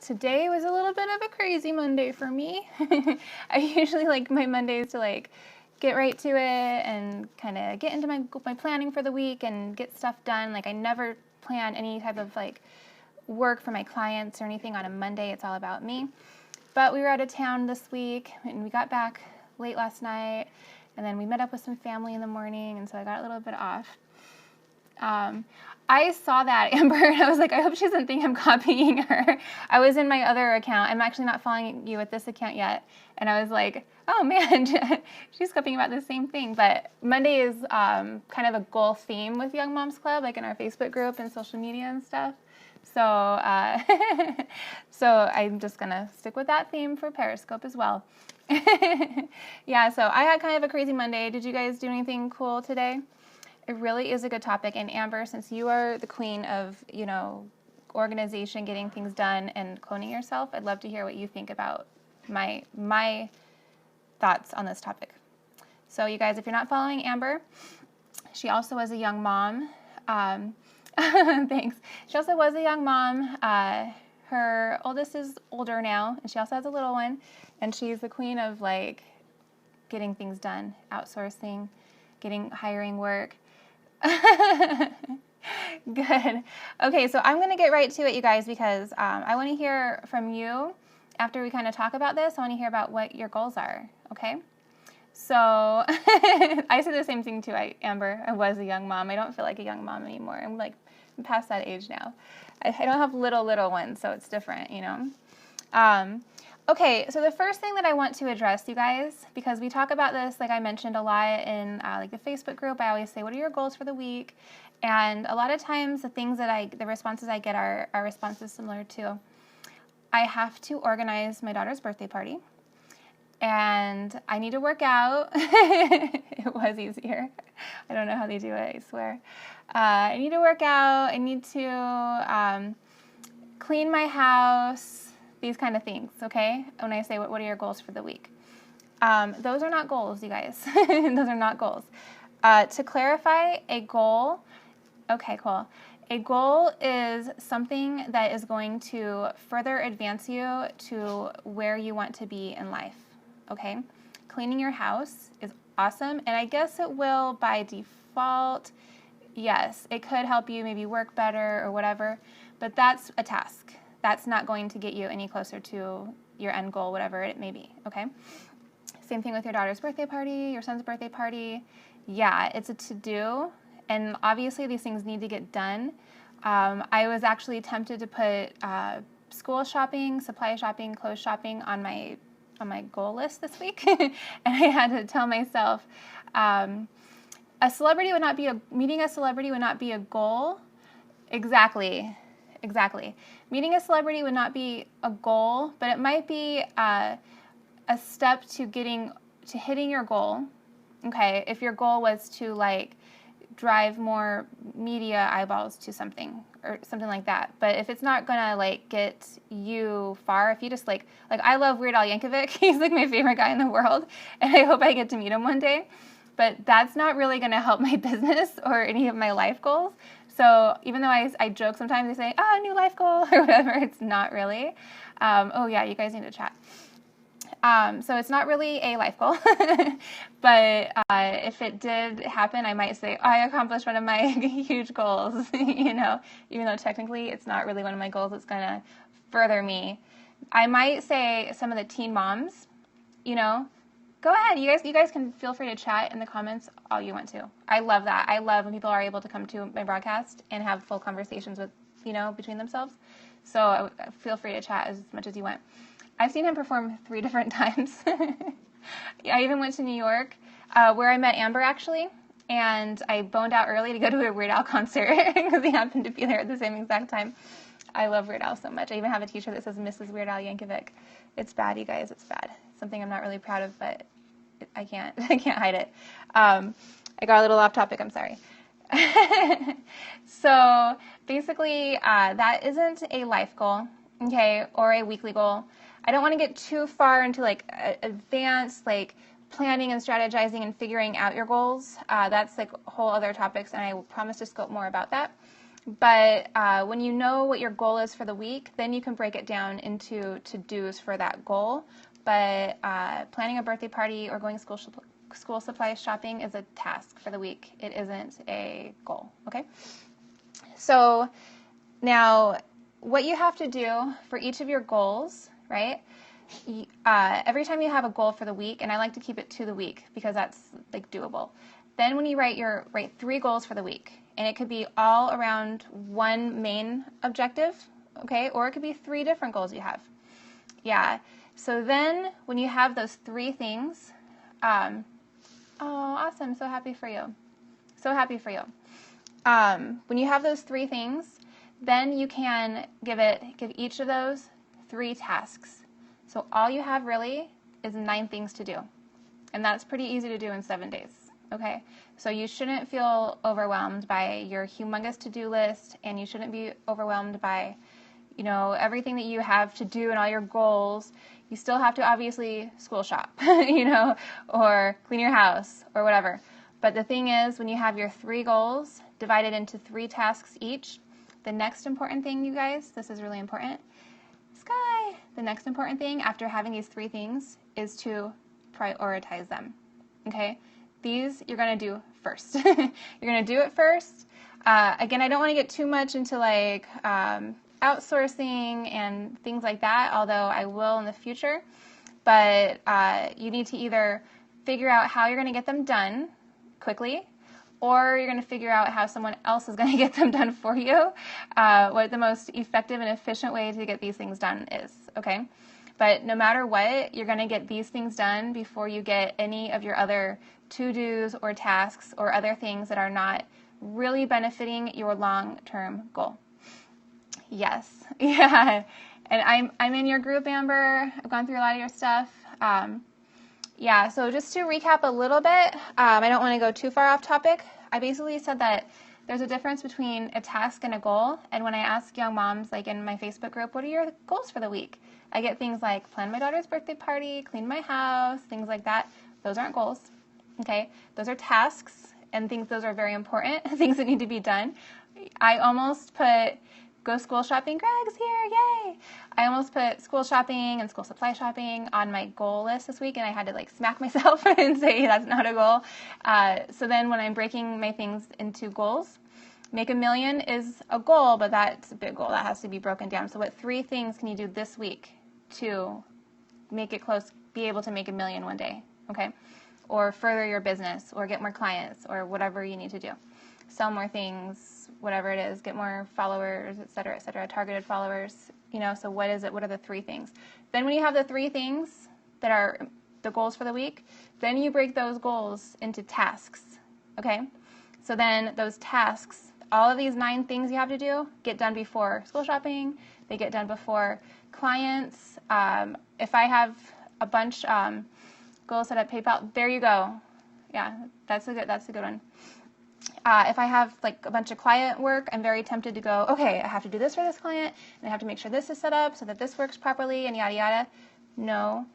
Today was a little bit of a crazy Monday for me. I usually like my Mondays to like get right to it and kind of get into my planning for the week and get stuff done. Like I never plan any type of like work for my clients or anything on a Monday. It's all about me. But we were out of town this week and we got back late last night and then we met up with some family in the morning, and so I got a little bit off. I saw that, Amber, and I was like, I hope she doesn't think I'm copying her. I was in my other account. I'm actually not following you with this account yet. And I was like, oh man, she's copying about the same thing. But Monday is kind of a goal theme with Young Moms Club, like in our Facebook group and social media and stuff. So, so I'm just going to stick with that theme for Periscope as well. Yeah, so I had kind of a crazy Monday. Did you guys do anything cool today? It really is a good topic. And Amber, since you are the queen of, organization, getting things done, and cloning yourself, I'd love to hear what you think about my thoughts on this topic. So you guys, if you're not following Amber, she also was a young mom. Thanks. She also was a young mom. Her oldest is older now, and she also has a little one. And she's the queen of like getting things done, outsourcing, hiring work. Good. Okay, so I'm going to get right to it, you guys, because I want to hear from you after we kind of talk about this. I want to hear about what your goals are, okay? So I say the same thing too, Amber. I was a young mom. I don't feel like a young mom anymore. I'm past that age now. I don't have little ones, so it's different, Okay, so the first thing that I want to address, you guys, because we talk about this, like I mentioned a lot in the Facebook group, I always say, what are your goals for the week? And a lot of times the responses I get are responses similar to, I have to organize my daughter's birthday party, and I need to work out. It was easier. I don't know how they do it, I swear. I need to work out. I need to clean my house. These kind of things, okay? When I say, what are your goals for the week? Those are not goals, you guys. Those are not goals. To clarify, a goal, okay, cool. A goal is something that is going to further advance you to where you want to be in life, okay? Cleaning your house is awesome, and I guess it will by default. Yes, it could help you maybe work better or whatever, but that's a task. That's not going to get you any closer to your end goal, whatever it may be, okay? Same thing with your daughter's birthday party, your son's birthday party. Yeah, it's a to-do, and obviously these things need to get done. I was actually tempted to put school shopping, supply shopping, clothes shopping on my goal list this week, and I had to tell myself, meeting a celebrity would not be a goal. Exactly. Meeting a celebrity would not be a goal, but it might be a step to hitting your goal. Okay, if your goal was to drive more media eyeballs to something or something like that. But if it's not gonna get you far, if you just I love Weird Al Yankovic. He's my favorite guy in the world, and I hope I get to meet him one day. But that's not really gonna help my business or any of my life goals. So even though I joke sometimes, I say, new life goal or whatever, it's not really. Oh yeah, you guys need to chat. So it's not really a life goal, but if it did happen, I might say, I accomplished one of my huge goals, even though technically it's not really one of my goals. It's going to further me. I might say some of the teen moms, go ahead. You guys can feel free to chat in the comments all you want to. I love that. I love when people are able to come to my broadcast and have full conversations with, between themselves. So feel free to chat as much as you want. I've seen him perform 3 different times. I even went to New York, where I met Amber, actually, and I boned out early to go to a Weird Al concert because he happened to be there at the same exact time. I love Weird Al so much. I even have a t-shirt that says Mrs. Weird Al Yankovic. It's bad, you guys. It's bad. It's something I'm not really proud of, but I can't hide it. I got a little off topic. I'm sorry. So basically, that isn't a life goal, okay, or a weekly goal. I don't want to get too far into advanced planning and strategizing and figuring out your goals. That's whole other topics, and I will promise to scope more about that. But when you know what your goal is for the week, then you can break it down into to-dos for that goal. But planning a birthday party or going school supply shopping is a task for the week. It isn't a goal, okay? So now what you have to do for each of your goals, right? Every time you have a goal for the week, and I like to keep it to the week because that's like doable. Then when you write 3 goals for the week, and it could be all around one main objective, okay? Or it could be 3 different goals you have. Yeah. So then when you have those 3 things, oh, awesome. So happy for you. So happy for you. When you have those 3 things, then you can give each of those 3 tasks. So all you have really is 9 things to do. And that's pretty easy to do in 7 days. Okay, so you shouldn't feel overwhelmed by your humongous to-do list, and you shouldn't be overwhelmed by, everything that you have to do and all your goals. You still have to obviously school shop, or clean your house or whatever. But the thing is, when you have your 3 goals divided into 3 tasks each, the next important thing, you guys, this is really important, Sky, the next important thing after having these 3 things is to prioritize them, okay? These you're going to do first. You're going to do it first. Again, I don't want to get too much into like outsourcing and things like that, although I will in the future. But you need to either figure out how you're going to get them done quickly, or you're going to figure out how someone else is going to get them done for you, what the most effective and efficient way to get these things done is, okay? But no matter what, you're going to get these things done before you get any of your other to-dos or tasks or other things that are not really benefiting your long-term goal. Yes. Yeah. And I'm in your group, Amber. I've gone through a lot of your stuff. Yeah, so just to recap a little bit, I don't want to go too far off topic. I basically said that there's a difference between a task and a goal. And when I ask young moms, like in my Facebook group, what are your goals for the week? I get things like plan my daughter's birthday party, clean my house, things like that. Those aren't goals, okay? Those are tasks and those are very important, things that need to be done. I almost put go school shopping, Greg's here, yay! I almost put school shopping and school supply shopping on my goal list this week, and I had to like smack myself and say that's not a goal. So then when I'm breaking my things into goals, make $1 million is a goal, but that's a big goal. That has to be broken down. So what 3 things can you do this week to make it close, be able to make $1 million one day, okay? Or further your business, or get more clients, or whatever you need to do. Sell more things, whatever it is, get more followers, et cetera, targeted followers, so what is it? What are the 3 things? Then when you have the 3 things that are the goals for the week, then you break those goals into tasks, okay? So then those tasks, all of these 9 things you have to do, get done before school shopping, they get done before clients. If I have a bunch goals set up PayPal, there you go. Yeah, that's a good one. If I have like a bunch of client work, I'm very tempted to go, okay, I have to do this for this client, and I have to make sure this is set up so that this works properly, and yada yada. No,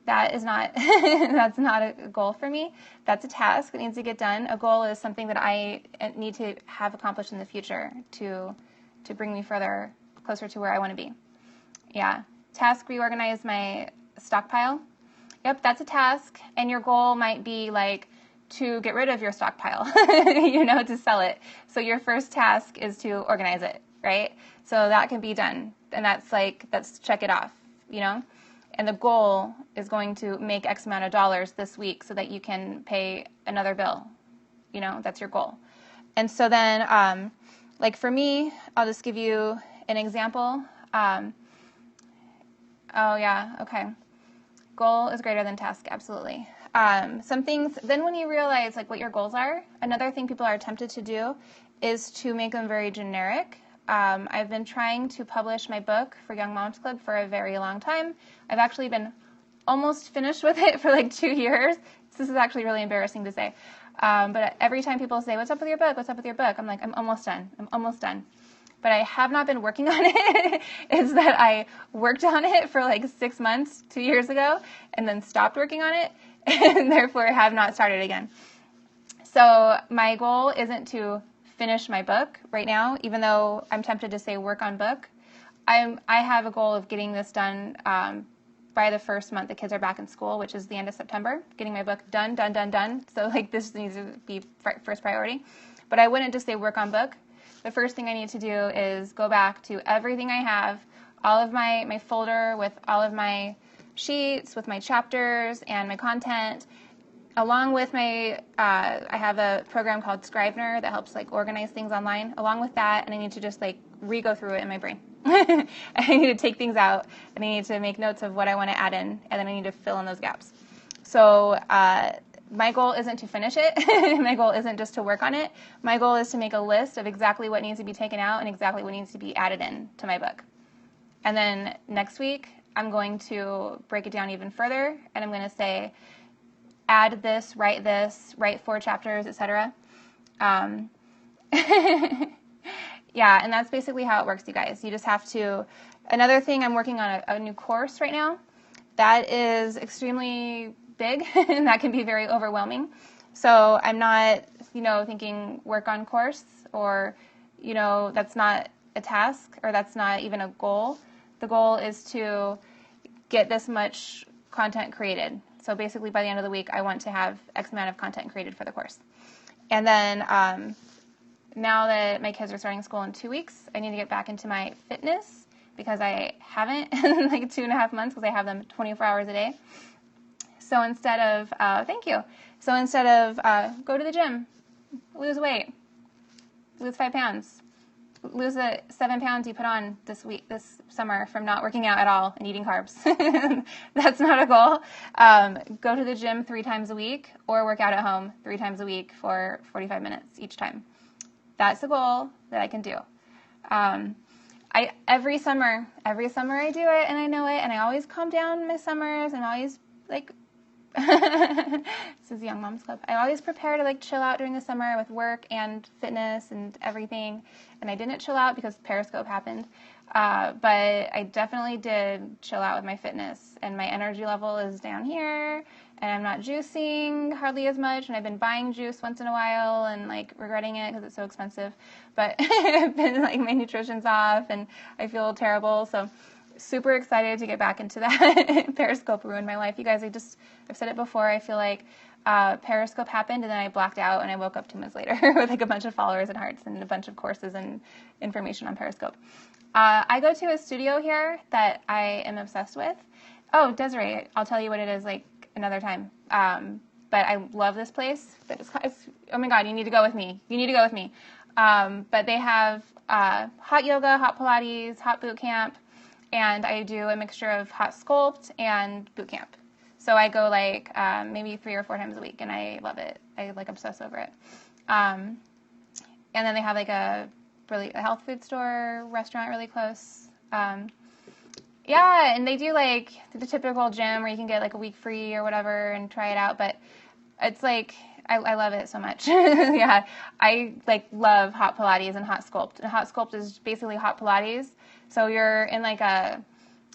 that is not that's not a goal for me. That's a task that needs to get done. A goal is something that I need to have accomplished in the future to bring me closer to where I want to be. Yeah, task, reorganize my stockpile. Yep, that's a task, and your goal might be like to get rid of your stockpile, to sell it. So your first task is to organize it, right? So that can be done, and that's check it off, And the goal is going to make X amount of dollars this week so that you can pay another bill. That's your goal. And so then, like for me, I'll just give you an example. Oh yeah, okay. Goal is greater than task, absolutely. Some things, then when you realize like what your goals are, another thing people are tempted to do is to make them very generic. I've been trying to publish my book for Young Moms Club for a very long time. I've actually been almost finished with it for like 2 years. This is actually really embarrassing to say. But every time people say, what's up with your book? What's up with your book? I'm like, I'm almost done. But I have not been working on it. It's that I worked on it for like 6 months, 2 years ago, and then stopped working on it, and therefore have not started again. So my goal isn't to finish my book right now, even though I'm tempted to say work on book. I have a goal of getting this done by the first month the kids are back in school, which is the end of September, getting my book done. So like this needs to be first priority. But I wouldn't just say work on book. The first thing I need to do is go back to everything I have, all of my folder with all of my sheets, with my chapters and my content, along with my, I have a program called Scrivener that helps like organize things online. Along with that, and I need to just like re-go through it in my brain. I need to take things out, and I need to make notes of what I want to add in, and then I need to fill in those gaps. So my goal isn't to finish it. My goal isn't just to work on it. My goal is to make a list of exactly what needs to be taken out and exactly what needs to be added in to my book. And then next week, I'm going to break it down even further, and I'm going to say, add this, write 4 chapters, etc. Yeah, and that's basically how it works, you guys. You just have to, another thing, I'm working on a new course right now that is extremely big, and that can be very overwhelming. So I'm not, thinking work on course, or, that's not a task, or that's not even a goal. The goal is to get this much content created. So basically by the end of the week, I want to have X amount of content created for the course. And then now that my kids are starting school in 2 weeks, I need to get back into my fitness, because I haven't in like 2.5 months, because I have them 24 hours a day. So instead of, thank you. So instead of go to the gym, lose weight, lose 5 pounds, lose the 7 pounds you put on this summer from not working out at all and eating carbs. That's not a goal. Go to the gym 3 times a week, or work out at home 3 times a week for 45 minutes each time. That's a goal that I can do. Every summer I do it, and I know it, and I always calm down my summers, and always like, this is Young Moms Club. I always prepare to like chill out during the summer with work and fitness and everything. And I didn't chill out because Periscope happened. But I definitely did chill out with my fitness, and my energy level is down here, and I'm not juicing hardly as much. And I've been buying juice once in a while and like regretting it because it's so expensive. But I've been like, my nutrition's off and I feel terrible. So super excited to get back into that. Periscope ruined my life. You guys, I've said it before. I feel like Periscope happened, and then I blacked out, and I woke up 2 months later with like a bunch of followers and hearts and a bunch of courses and information on Periscope. I go to a studio here that I am obsessed with. Oh, Desiree, I'll tell you what it is like another time. But I love this place. Oh my God, you need to go with me. But they have hot yoga, hot Pilates, hot boot camp, and I do a mixture of hot sculpt and boot camp. So I go like maybe 3 or 4 times a week, and I love it. I like obsess over it. And then they have like a health food store restaurant really close. Yeah, and they do like the typical gym where you can get like a week free or whatever and try it out. But it's like, I love it so much. Yeah, I like love hot Pilates and hot sculpt. And hot sculpt is basically hot Pilates. So you're in like I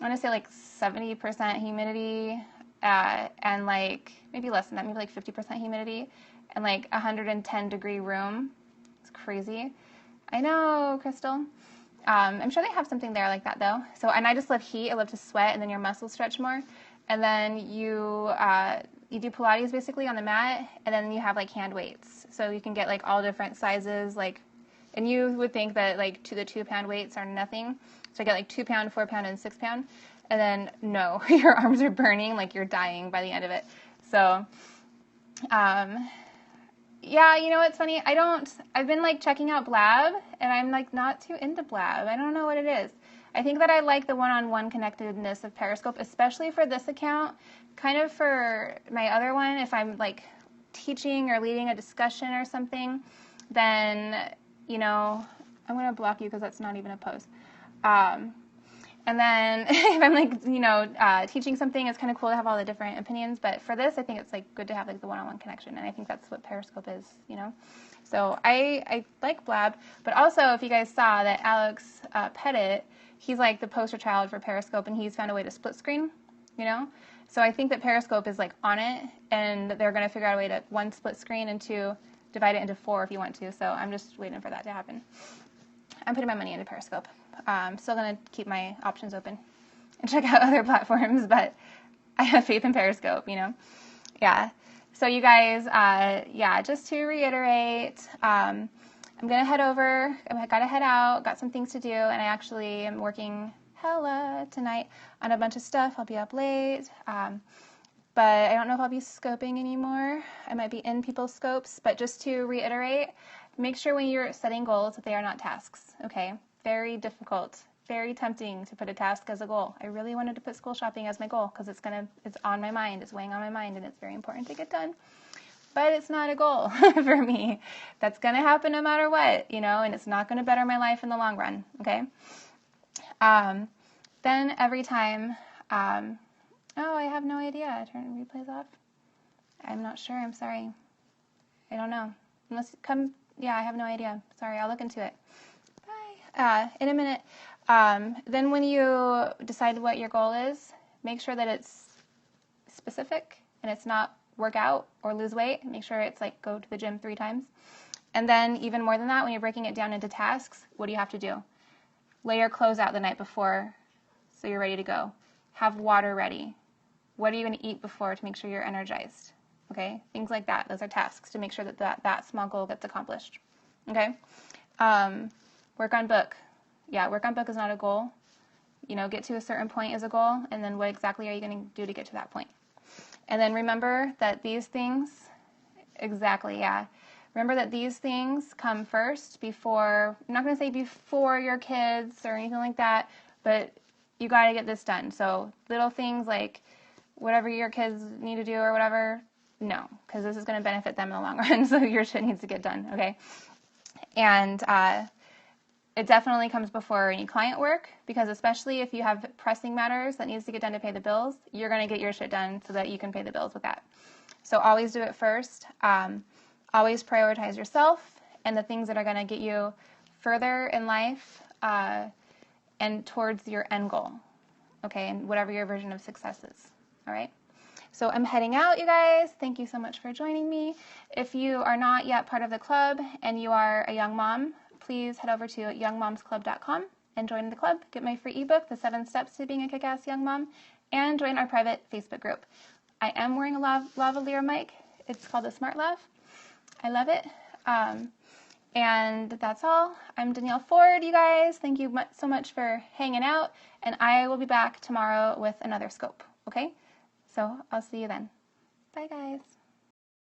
want to say like 70% humidity, and like maybe less than that, maybe like 50% humidity, and like 110 degree room. It's crazy. I know, Crystal. I'm sure they have something there like that though. So, and I just love heat. I love to sweat, and then your muscles stretch more. And then you do Pilates basically on the mat, and then you have like hand weights. So you can get like all different sizes, like, and you would think that like the 2-pound weights are nothing. So I get like 2-pound, 4-pound, and 6-pound. And then no, your arms are burning, like you're dying by the end of it. So, yeah, you know, it's funny. I've been like checking out Blab, and I'm like not too into Blab. I don't know what it is. I think that I like the one-on-one connectedness of Periscope, especially for this account. Kind of for my other one, if I'm like teaching or leading a discussion or something, then, you know, I'm going to block you because that's not even a post. And then if I'm like, you know, teaching something, it's kind of cool to have all the different opinions. But for this, I think it's like good to have like the one-on-one connection. And I think that's what Periscope is, you know. So I like Blab. But also, if you guys saw that Alex Pettit, he's like the poster child for Periscope, and he's found a way to split screen, you know. So I think that Periscope is like on it, and they're going to figure out a way to, 1, split screen, and 2, divide it into 4 if you want to. So I'm just waiting for that to happen. I'm putting my money into Periscope. I'm still going to keep my options open and check out other platforms, but I have faith in Periscope, you know? Yeah. So you guys, just to reiterate, I'm going to head over. I got to head out, got some things to do, and I actually am working hella tonight on a bunch of stuff. I'll be up late, but I don't know if I'll be scoping anymore. I might be in people's scopes, but just to reiterate, make sure when you're setting goals that they are not tasks, okay? Very difficult, very tempting to put a task as a goal. I really wanted to put school shopping as my goal because it's on my mind, it's weighing on my mind, and it's very important to get done. But it's not a goal for me. That's going to happen no matter what, you know, and it's not going to better my life in the long run, okay? Then every time, oh, I have no idea. Turn replays off. I'm not sure. I'm sorry. I don't know. I have no idea. Sorry, I'll look into it. Bye. In a minute. Then when you decide what your goal is, make sure that it's specific and it's not work out or lose weight. Make sure it's like go to the gym 3 times. And then even more than that, when you're breaking it down into tasks, what do you have to do? Lay your clothes out the night before so you're ready to go. Have water ready. What are you going to eat before to make sure you're energized? Okay, things like that. Those are tasks to make sure that small goal gets accomplished. Okay, work on book. Yeah, work on book is not a goal. You know, get to a certain point is a goal, and then what exactly are you going to do to get to that point? And then remember that these things, remember that these things come first before, I'm not going to say before your kids or anything like that, but you got to get this done. So little things like whatever your kids need to do or whatever, no, because this is going to benefit them in the long run, so your shit needs to get done, okay? And it definitely comes before any client work, because especially if you have pressing matters that needs to get done to pay the bills, you're going to get your shit done so that you can pay the bills with that. So always do it first. Always prioritize yourself and the things that are going to get you further in life and towards your end goal, okay, and whatever your version of success is, all right? So I'm heading out, you guys. Thank you so much for joining me. If you are not yet part of the club and you are a young mom, please head over to youngmomsclub.com and join the club. Get my free ebook, The 7 Steps to Being a Kick-Ass Young Mom, and join our private Facebook group. I am wearing a lavalier mic. It's called the Smart Lav. I love it. And that's all. I'm Danielle Ford, you guys. Thank you so much for hanging out, and I will be back tomorrow with another scope, okay? So I'll see you then. Bye, guys.